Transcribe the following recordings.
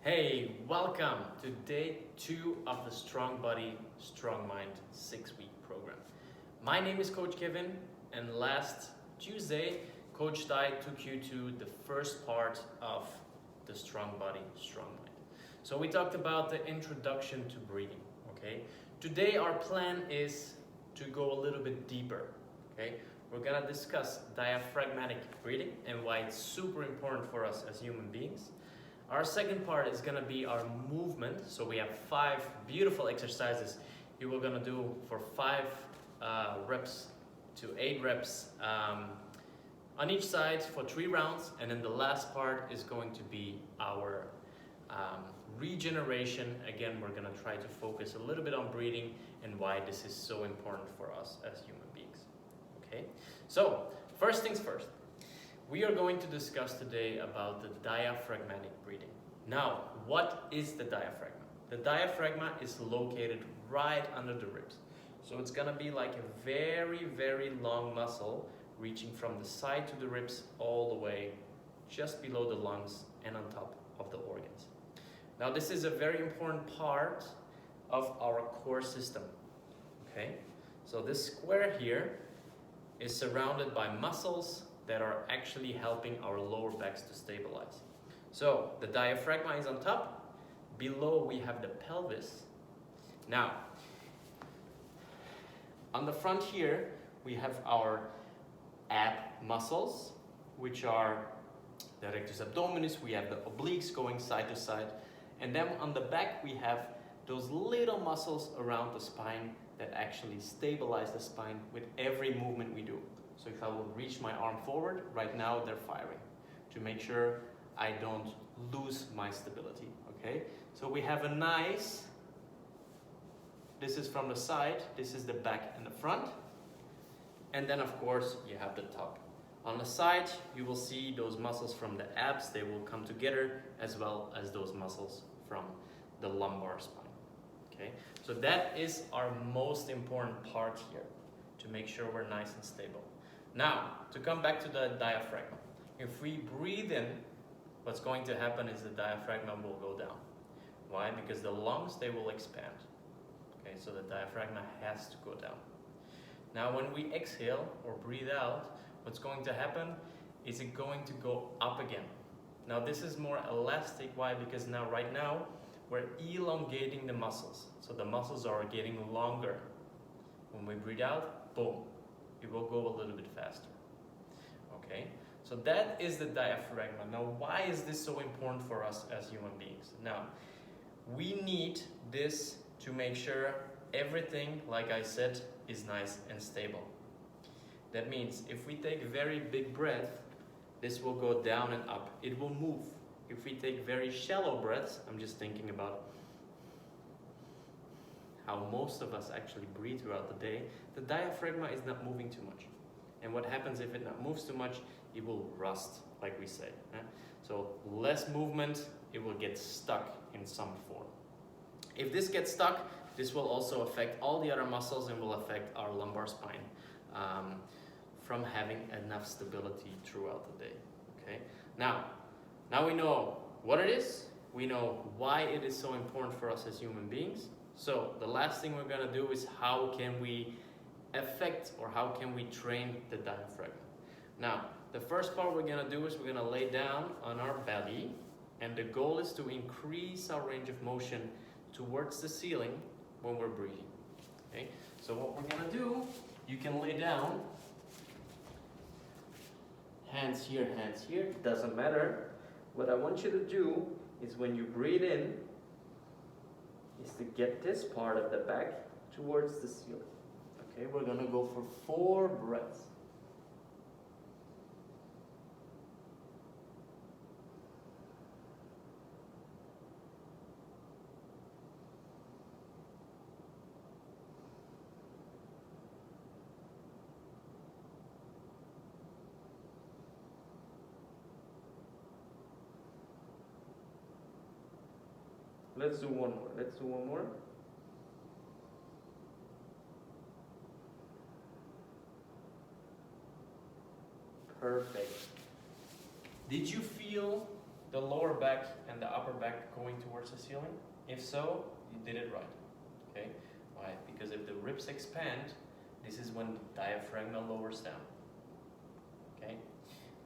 Hey, welcome to day 2 of the Strong Body, Strong Mind 6-week program. My name is Coach Kevin, and last Tuesday, Coach Dai took you to the first part of the Strong Body, Strong Mind. So we talked about the introduction to breathing, okay? Today our plan is to go a little bit deeper, okay? We're gonna discuss diaphragmatic breathing and why it's super important for us as human beings. Our second part is gonna be our movement. So we have 5 beautiful exercises you were gonna do for 5 reps to 8 reps on each side for 3 rounds. And then the last part is going to be our regeneration. Again, we're gonna try to focus a little bit on breathing and why this is so important for us as human beings. Okay, so first things first. We are going to discuss today about the diaphragmatic breathing. Now, what is the diaphragm? The diaphragm is located right under the ribs. So it's gonna be like a very, very long muscle reaching from the side to the ribs all the way just below the lungs and on top of the organs. Now, this is a very important part of our core system, okay? So this square here is surrounded by muscles that are actually helping our lower backs to stabilize. So the diaphragm is on top. Below we have the pelvis. Now, on the front here, we have our ab muscles, which are the rectus abdominis. We have the obliques going side to side. And then on the back, we have those little muscles around the spine that actually stabilize the spine with every movement we do. So if I will reach my arm forward, right now they're firing to make sure I don't lose my stability, okay? So we have a nice, this is from the side, this is the back and the front. And then of course you have the top. On the side, you will see those muscles from the abs, they will come together as well as those muscles from the lumbar spine, okay? So that is our most important part here to make sure we're nice and stable. Now, to come back to the diaphragm, if we breathe in, what's going to happen is the diaphragm will go down. Why? Because the lungs, they will expand. Okay, so the diaphragm has to go down. Now, when we exhale or breathe out, what's going to happen is it going to go up again. Now, this is more elastic. Why? Because now, right now, we're elongating the muscles. So the muscles are getting longer. When we breathe out, boom. It will go a little bit faster, okay? So that is the diaphragm. Now, why is this so important for us as human beings? Now, we need this to make sure everything, like I said, is nice and stable. That means if we take a very big breath, this will go down and up. It will move. If we take very shallow breaths, I'm just thinking about how most of us actually breathe throughout the day, the diaphragm is not moving too much. And what happens if it not moves too much? It will rust, like we say. So less movement, it will get stuck in some form. If this gets stuck, this will also affect all the other muscles and will affect our lumbar spine from having enough stability throughout the day. Okay. Now we know what it is. We know why it is so important for us as human beings. So the last thing we're gonna do is how can we affect or how can we train the diaphragm? Now, the first part we're gonna do is we're gonna lay down on our belly, and the goal is to increase our range of motion towards the ceiling when we're breathing. Okay? So what we're gonna do, you can lay down, hands here, doesn't matter. What I want you to do is when you breathe in, is to get this part of the back towards the ceiling. Okay, we're gonna go for 4 breaths. Let's do one more. Perfect. Did you feel the lower back and the upper back going towards the ceiling? If so, you did it right. Okay? Why? Because if the ribs expand, this is when the diaphragm lowers down. Okay?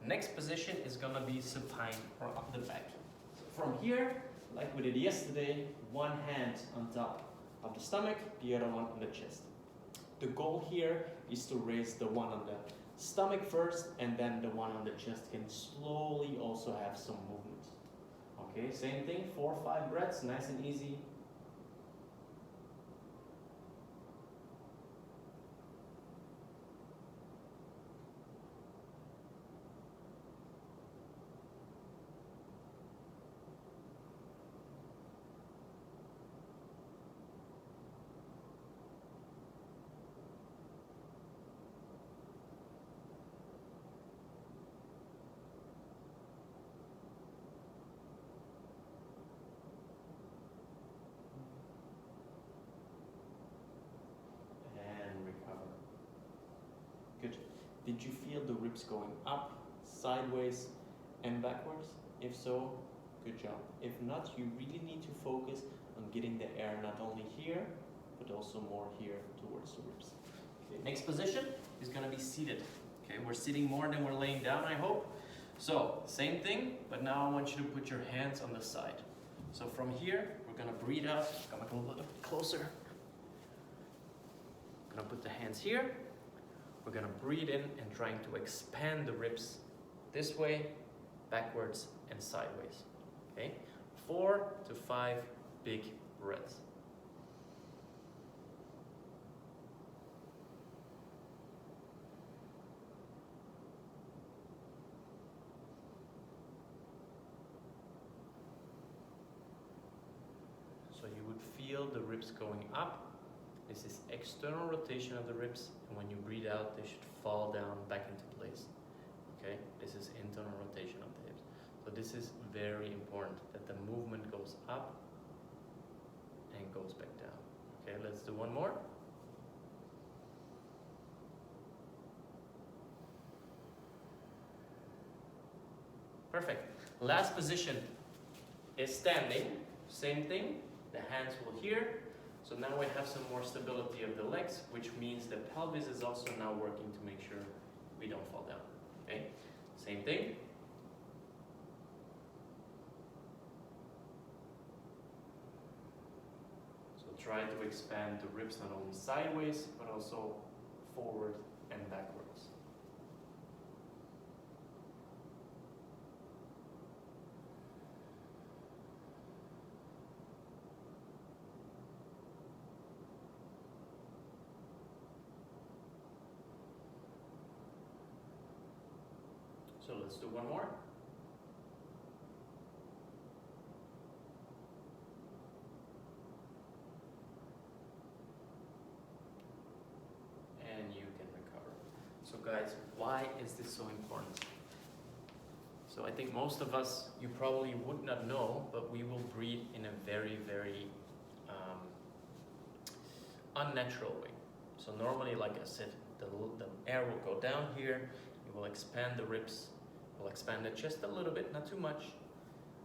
Next position is gonna be supine or up the back. So from here, like we did yesterday, one hand on top of the stomach, the other one on the chest. The goal here is to raise the one on the stomach first, and then the one on the chest can slowly also have some movement. Okay, same thing, 4 or 5 breaths, nice and easy. Good. Did you feel the ribs going up, sideways, and backwards? If so, good job. If not, you really need to focus on getting the air not only here, but also more here towards the ribs. Okay. Next position is going to be seated. Okay, we're sitting more than we're laying down, I hope. So, same thing, but now I want you to put your hands on the side. So from here, we're going to breathe out. Come a little bit closer. I'm going to put the hands here. We're gonna breathe in and trying to expand the ribs this way, backwards, and sideways. Okay? 4 to 5 big breaths. So you would feel the ribs going up. This is external rotation of the ribs, and when you breathe out, they should fall down back into place. Okay, this is internal rotation of the hips. So this is very important that the movement goes up and goes back down. Okay, let's do one more. Perfect. Last position is standing. Same thing. The hands will here. So now we have some more stability of the legs, which means the pelvis is also now working to make sure we don't fall down. Okay? Same thing. So try to expand the ribs not only sideways, but also forward and backwards. So let's do one more. And you can recover. So guys, why is this so important? So I think most of us, you probably would not know, but we will breathe in a very, very unnatural way. So normally, like I said, the air will go down here, you will expand the ribs, will expand the chest a little bit, not too much,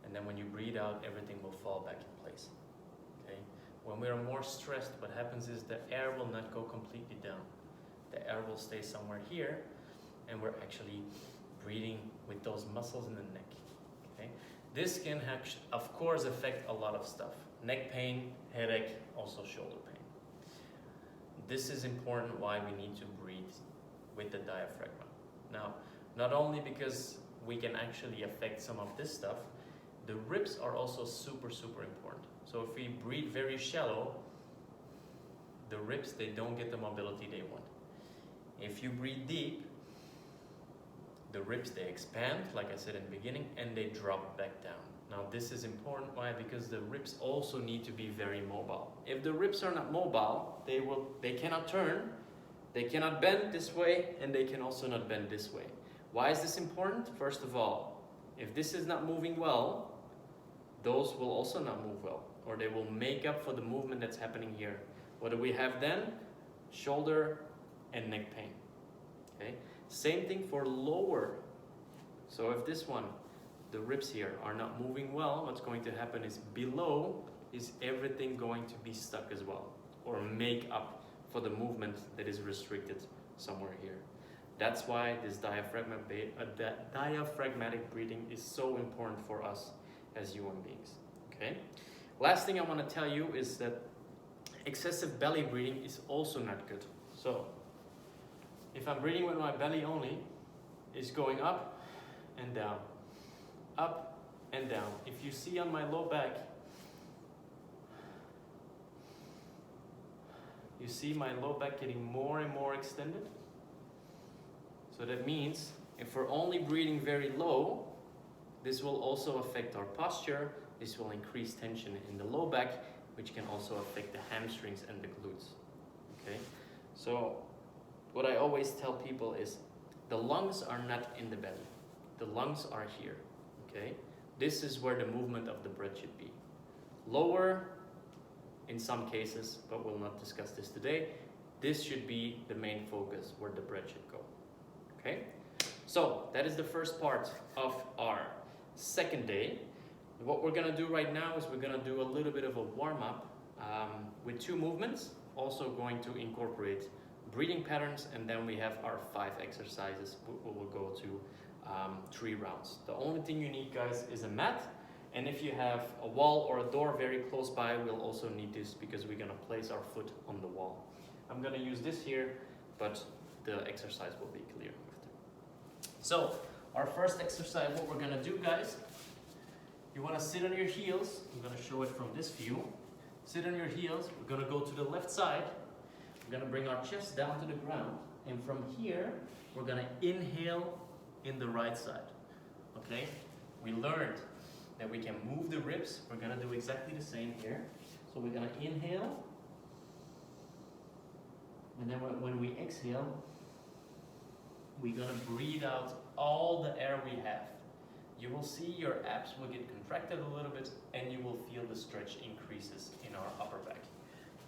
and then when you breathe out, everything will fall back in place. Okay? When we are more stressed, what happens is the air will not go completely down. The air will stay somewhere here, and we're actually breathing with those muscles in the neck. Okay? This can, of course, affect a lot of stuff. Neck pain, headache, also shoulder pain. This is important why we need to breathe with the diaphragm. Now, not only because we can actually affect some of this stuff, the ribs are also super, super important. So if we breathe very shallow, the ribs, they don't get the mobility they want. If you breathe deep, the ribs, they expand, like I said in the beginning, and they drop back down. Now this is important, why? Because the ribs also need to be very mobile. If the ribs are not mobile, they cannot turn, they cannot bend this way, and they can also not bend this way. Why is this important? First of all, if this is not moving well, those will also not move well, or they will make up for the movement that's happening here. What do we have then? Shoulder and neck pain. Okay? Same thing for lower. So if this one, the ribs here are not moving well, what's going to happen is below is everything going to be stuck as well, or make up for the movement that is restricted somewhere here. That's why this diaphragmatic breathing is so important for us as human beings. Okay. Last thing I want to tell you is that excessive belly breathing is also not good. So if I'm breathing with my belly only, it's going up and down, up and down. If you see on my low back, you see my low back getting more and more extended. So that means if we're only breathing very low, this will also affect our posture. This will increase tension in the low back, which can also affect the hamstrings and the glutes. Okay, so what I always tell people is the lungs are not in the belly. The lungs are here. Okay, this is where the movement of the breath should be. Lower in some cases, but we'll not discuss this today. This should be the main focus where the breath should go. Okay, so that is the first part of our second day. What we're gonna do right now is we're gonna do a little bit of a warm-up with 2 movements, also going to incorporate breathing patterns, and then we have our 5 exercises. We will go to 3 rounds. The only thing you need, guys, is a mat, and if you have a wall or a door very close by, we'll also need this because we're gonna place our foot on the wall. I'm gonna use this here, but the exercise will be clear. So our first exercise, what we're gonna do, guys, you wanna sit on your heels. I'm gonna show it from this view. Sit on your heels. We're gonna go to the left side. We're gonna bring our chest down to the ground. And from here, we're gonna inhale in the right side. Okay? We learned that we can move the ribs. We're gonna do exactly the same here. So we're gonna inhale. And then when we exhale, we're gonna breathe out all the air we have. You will see your abs will get contracted a little bit, and you will feel the stretch increases in our upper back.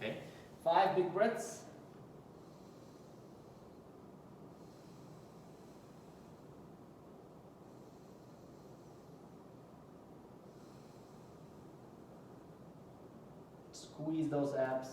Okay, 5 big breaths. Squeeze those abs.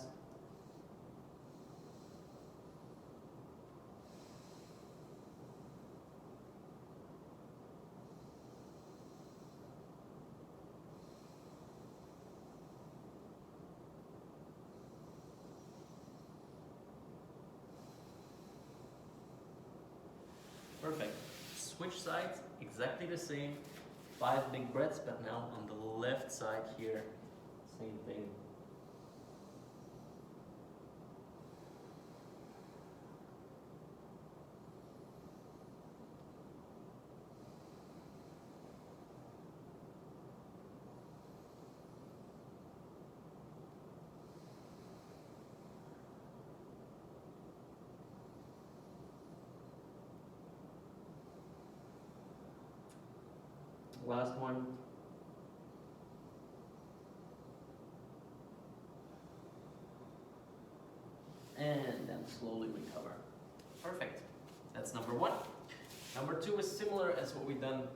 Perfect. Switch sides, exactly the same. 5 big breaths, but now on the left side here, same thing. Last one. And then slowly recover. Perfect. That's number 1. Number 2 is similar as what we done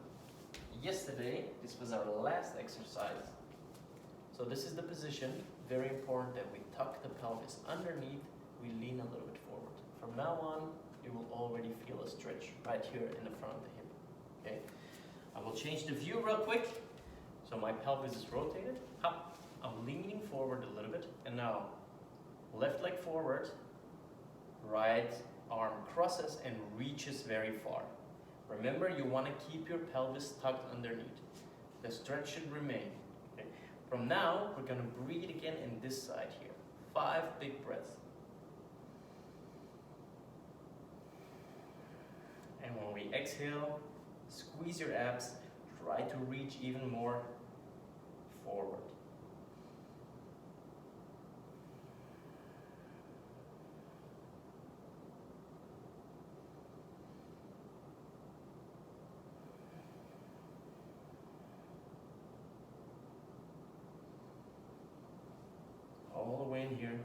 yesterday. This was our last exercise. So this is the position. Very important that we tuck the pelvis underneath. We lean a little bit forward. From now on, you will already feel a stretch right here in the front of the hip. Okay. I will change the view real quick. So my pelvis is rotated. Up. I'm leaning forward a little bit. And now, left leg forward. Right arm crosses and reaches very far. Remember, you want to keep your pelvis tucked underneath. The stretch should remain. Okay. From now, we're going to breathe again in this side here. 5 big breaths. And when we exhale, squeeze your abs, try to reach even more forward. All the way in here.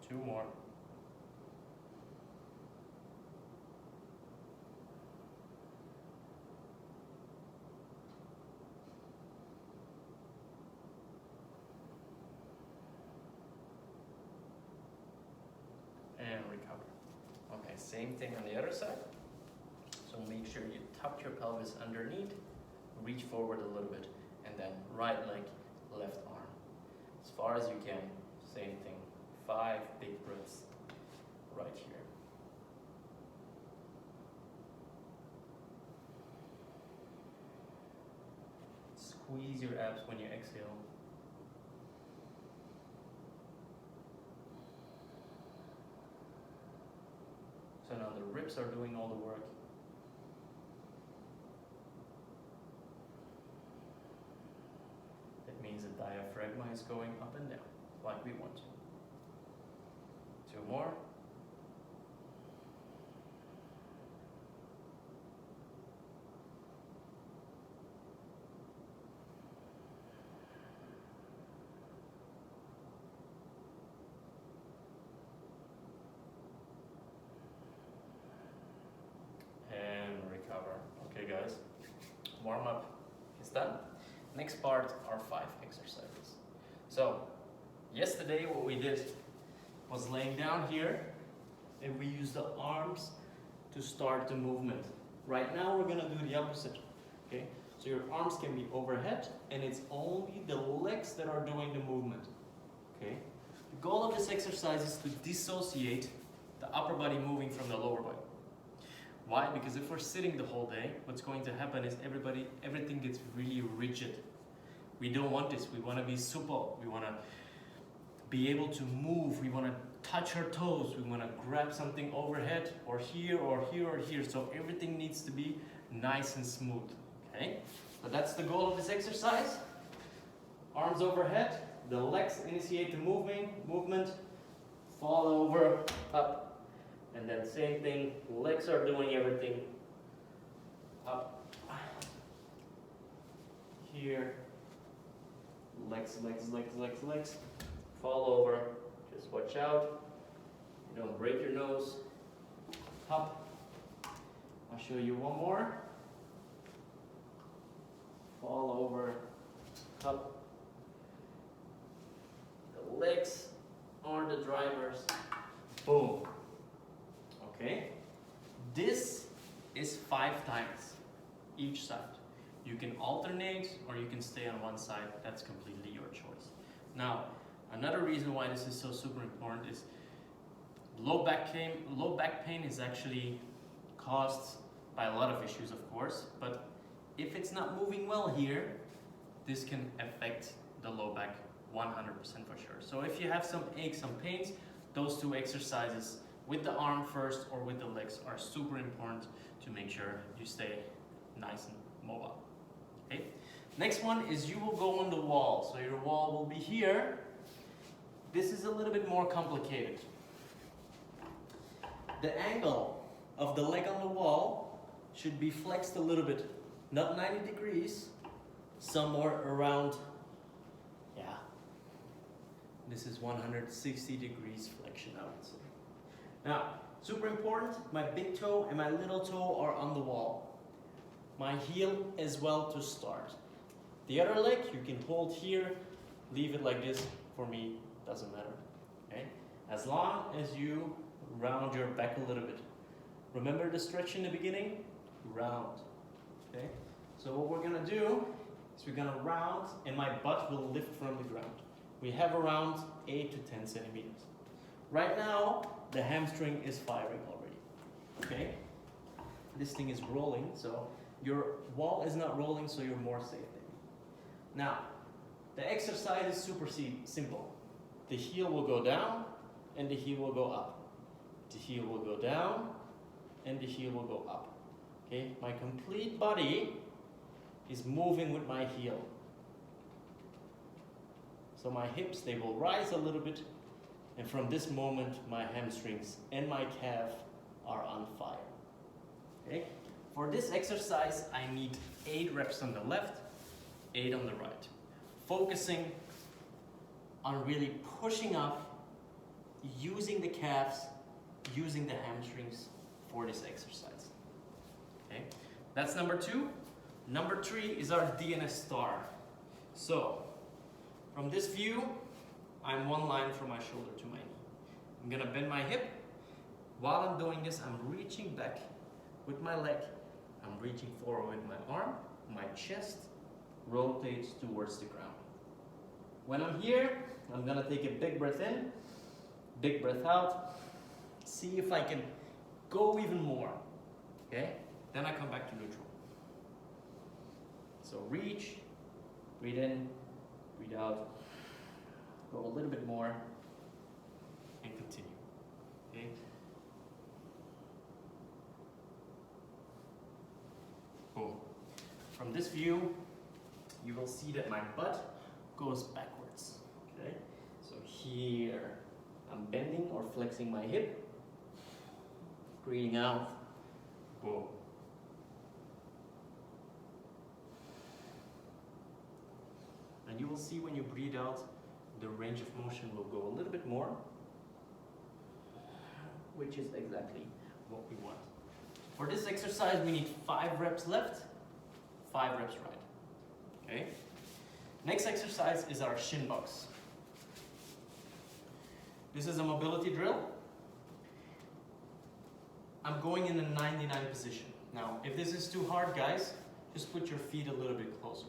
2 more. Okay, same thing on the other side. So make sure you tuck your pelvis underneath, reach forward a little bit, and then right leg, left arm. As far as you can, same thing. 5 big breaths right here. Squeeze your abs when you exhale. So now the ribs are doing all the work. That means the diaphragm is going up and down, like we want to. 2 more. And recover. Okay guys, warm up is done. Next part are 5 exercises. So, yesterday what we did was laying down here and we used the arms to start the movement. Right now we're gonna do the opposite, okay? So your arms can be overhead and it's only the legs that are doing the movement, okay? The goal of this exercise is to dissociate the upper body moving from the lower body. Why? Because if we're sitting the whole day, what's going to happen is everything gets really rigid. We don't want this. We want to be supple. We want to be able to move. We want to touch our toes. We want to grab something overhead or here or here or here. So everything needs to be nice and smooth. Okay? So that's the goal of this exercise. Arms overhead. The legs initiate the movement. Fall over, up. And then same thing, legs are doing everything. Up. Here. Legs. Fall over. Just watch out. You don't break your nose. Up. I'll show you one more. Fall over. Up. The legs are the drivers. Boom. Okay, this is 5 times each side. You can alternate or you can stay on one side. That's completely your choice. Now, another reason why this is so super important is low back pain. Low back pain is actually caused by a lot of issues, of course, but if it's not moving well here, this can affect the low back 100% for sure. So if you have some aches, some pains, those 2 exercises with the arm first or with the legs are super important to make sure you stay nice and mobile. Okay. Next one is you will go on the wall. So your wall will be here. This is a little bit more complicated. The angle of the leg on the wall should be flexed a little bit, not 90 degrees, somewhere around, this is 160 degrees flexion, I would say. Now, super important, my big toe and my little toe are on the wall. My heel as well to start. The other leg you can hold here, leave it like this, for me, doesn't matter. Okay? As long as you round your back a little bit. Remember the stretch in the beginning? Round. Okay? So what we're gonna do is we're gonna round and my butt will lift from the ground. We have around 8 to 10 centimeters. Right now, the hamstring is firing already, okay? This thing is rolling, so your wall is not rolling, so you're more safe there. Now, the exercise is super simple. The heel will go down, and the heel will go up. The heel will go down, and the heel will go up. Okay, my complete body is moving with my heel. So my hips, they will rise a little bit, and from this moment, my hamstrings and my calf are on fire. Okay? For this exercise, I need 8 reps on the left, 8 on the right. Focusing on really pushing up, using the calves, using the hamstrings for this exercise. Okay? That's number 2. Number 3 is our DNS star. So, from this view, I'm one line from my shoulder to my knee. I'm gonna bend my hip, While I'm doing this, I'm reaching back with my leg. I'm reaching forward with my arm. My chest rotates towards the ground. When I'm here, I'm gonna take a big breath in, big breath out. See if I can go even more, okay? Then I come back to neutral. So reach, breathe in, breathe out, go a little bit more, and continue, okay? Boom. From this view, you will see that my butt goes backwards, okay? So here, I'm bending or flexing my hip, breathing out, boom. And you will see when you breathe out, the range of motion will go a little bit more, which is exactly what we want. For this exercise, we need 5 reps left, 5 reps right, okay? Next exercise is our Shin Box. This is a mobility drill. I'm going in a 99 position. Now, if this is too hard, guys, just put your feet a little bit closer.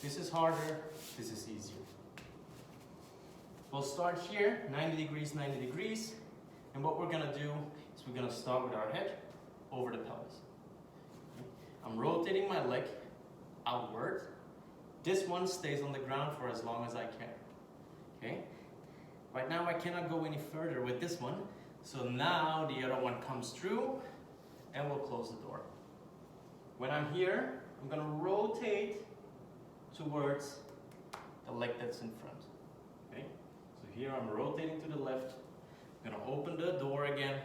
This is harder, this is easier. We'll start here, 90 degrees, 90 degrees. And what we're gonna do is we're gonna start with our head over the pelvis. I'm rotating my leg outward. This one stays on the ground for as long as I can, okay? Right now I cannot go any further with this one, so now the other one comes through and we'll close the door. When I'm here, I'm gonna rotate towards the leg that's in front, okay? So here I'm rotating to the left, I'm gonna open the door again,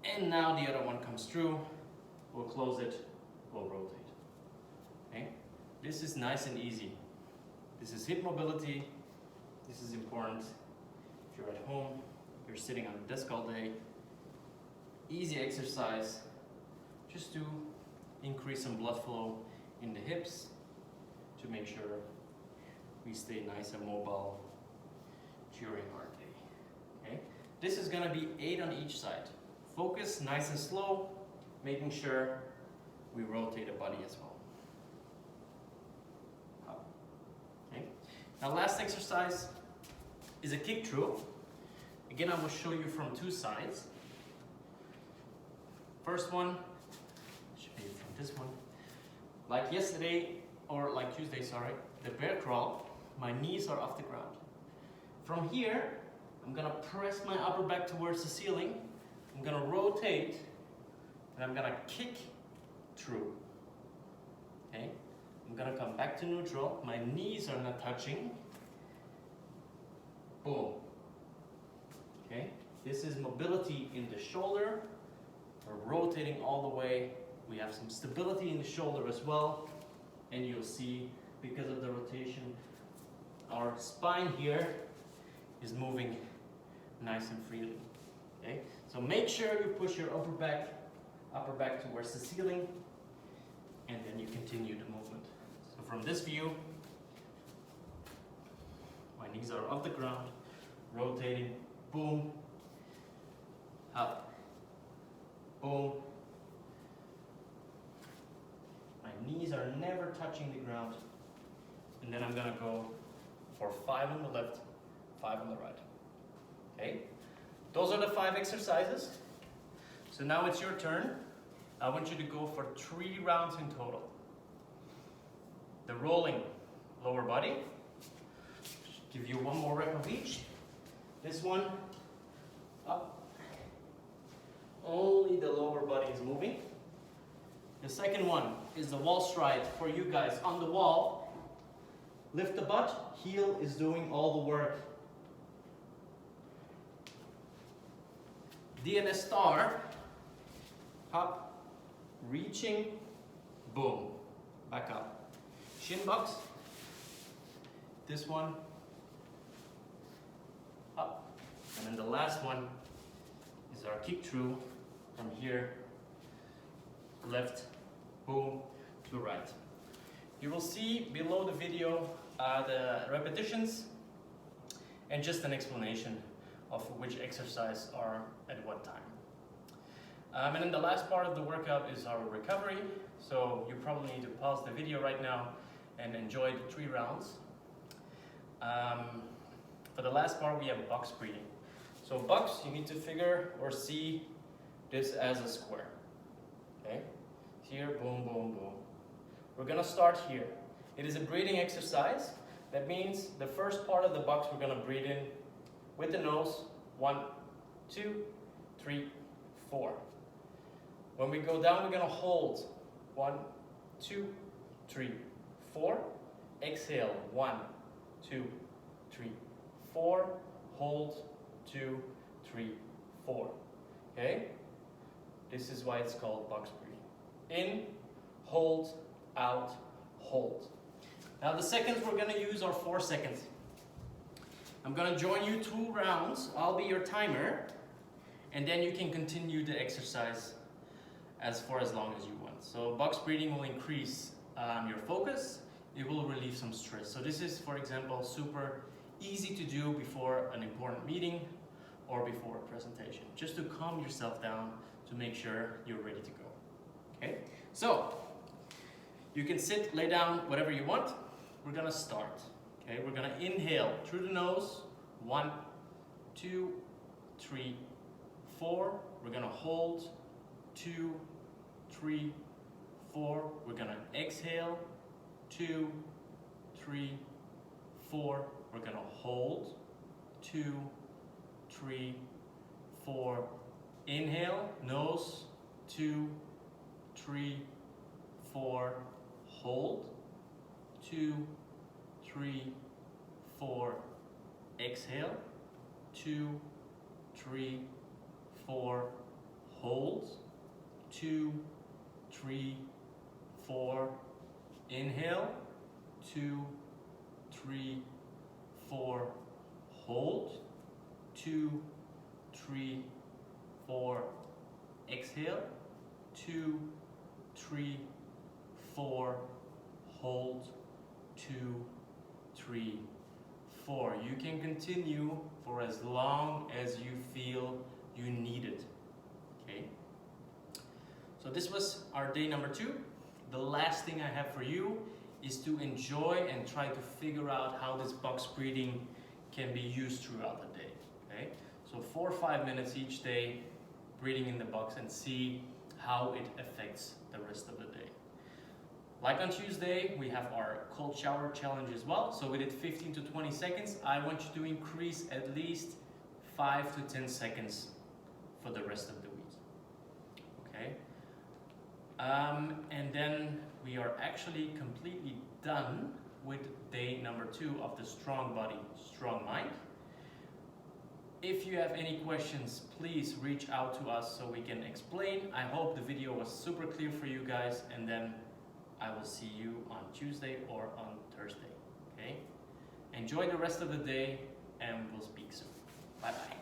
and now the other one comes through, we'll close it, we'll rotate, okay? This is nice and easy. This is hip mobility. This is important. If you're at home, you're sitting on the desk all day, easy exercise just to increase some blood flow in the hips to make sure we stay nice and mobile during our day, okay? This is gonna be 8 on each side. Focus nice and slow, making sure we rotate the body as well. Okay. Now last exercise is a kick through. Again, I will show you from 2 sides. First one, should be from this one. Like yesterday, or like Tuesday, sorry, the bear crawl, my knees are off the ground. From here, I'm gonna press my upper back towards the ceiling. I'm gonna rotate, and I'm gonna kick through, okay? I'm gonna come back to neutral. My knees are not touching. Boom. Okay? This is mobility in the shoulder. We're rotating all the way. We have some stability in the shoulder as well. And you'll see, because of the rotation, our spine here is moving nice and freely. Okay? So make sure you push your upper back towards the ceiling, and then you continue the movement. So from this view, my knees are off the ground, rotating, boom, up, boom. My knees are never touching the ground. And then I'm gonna go for 5 on the left, 5 on the right. Okay? Those are the 5 exercises. So now it's your turn. I want you to go for 3 rounds in total. The rolling lower body. Give you 1 more rep of each. This one, up. Only the lower body is moving. The second one is the wall stride for you guys on the wall. Lift the butt, heel is doing all the work. DNS star, hop, reaching, boom, back up. Shin box, this one, up. And then the last one is our kick through from here, left, boom, to right. You will see below the video the repetitions and just an explanation of which exercise are at what time. And then the last part of the workout is our recovery. So you probably need to pause the video right now and enjoy the 3 rounds. For the last part, we have box breathing. So box, you need to figure or see this as a square. Okay? Here, boom, boom, boom. We're gonna start here. It is a breathing exercise. That means the first part of the box we're gonna breathe in with the nose. 1, 2, 3, 4. When we go down, we're gonna hold. 1, 2, 3, 4. Exhale. 1, 2, 3, 4. Hold. 2, 3, 4. Okay? This is why it's called box breathing. In, hold, out, hold. Now the seconds we're gonna use are 4 seconds. I'm gonna join you 2 rounds. I'll be your timer, and then you can continue the exercise for as long as you want. So box breathing will increase your focus. It will relieve some stress. So this is, for example, super easy to do before an important meeting or before a presentation, just to calm yourself down to make sure you're ready to go. Okay, so you can sit, lay down, whatever you want. We're gonna start. Okay, we're gonna inhale through the nose. 1, 2, 3, 4. We're gonna hold. 2, 3, 4. We're gonna exhale. 2, 3, 4. We're gonna hold. 2, 3, 4. Inhale, nose. 2, 3, 4. Hold. 2, 3, 4. Exhale. 2, 3, 4. Hold. 2, 3, 4. Inhale. 2, 3, 4. Hold. 2, 3, 4. Exhale. 2, 3, 4. Hold. 2, 3, 4. You can continue for as long as you feel you need it. Okay? So this was our day number 2. The last thing I have for you is to enjoy and try to figure out how this box breathing can be used throughout the day. Okay? So 4 or 5 minutes each day breathing in the box and see how it affects the rest of the day. Like on Tuesday, we have our cold shower challenge as well. So we did 15 to 20 seconds. I want you to increase at least 5 to 10 seconds for the rest of the week. Okay? And then we are actually completely done with day number 2 of the Strong Body, Strong Mind. If you have any questions, please reach out to us so we can explain. I hope the video was super clear for you guys, and then I will see you on Tuesday or on Thursday. Okay? Enjoy the rest of the day, and we'll speak soon. Bye-bye.